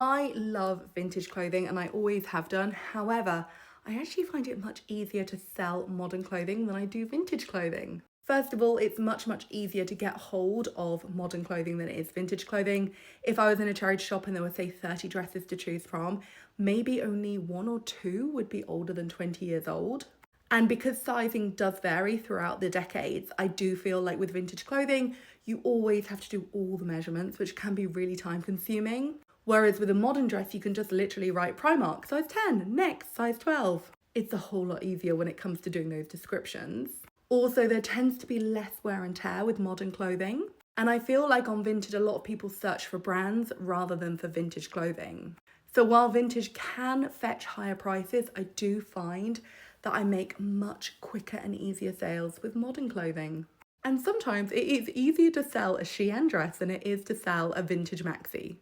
I love vintage clothing and I always have done. However, I actually find it much easier to sell modern clothing than I do vintage clothing. First of all, it's much easier to get hold of modern clothing than it is vintage clothing. If I was in a charity shop and there were, say, 30 dresses to choose from, maybe only one or two would be older than 20 years old. And because sizing does vary throughout the decades, I do feel like with vintage clothing, you always have to do all the measurements, which can be really time consuming. Whereas with a modern dress, you can just literally write Primark, size 10, next, size 12. It's a whole lot easier when it comes to doing those descriptions. Also, there tends to be less wear and tear with modern clothing. And I feel like on vintage, a lot of people search for brands rather than for vintage clothing. So while vintage can fetch higher prices, I do find that I make much quicker and easier sales with modern clothing. And sometimes it is easier to sell a Shein dress than it is to sell a vintage maxi.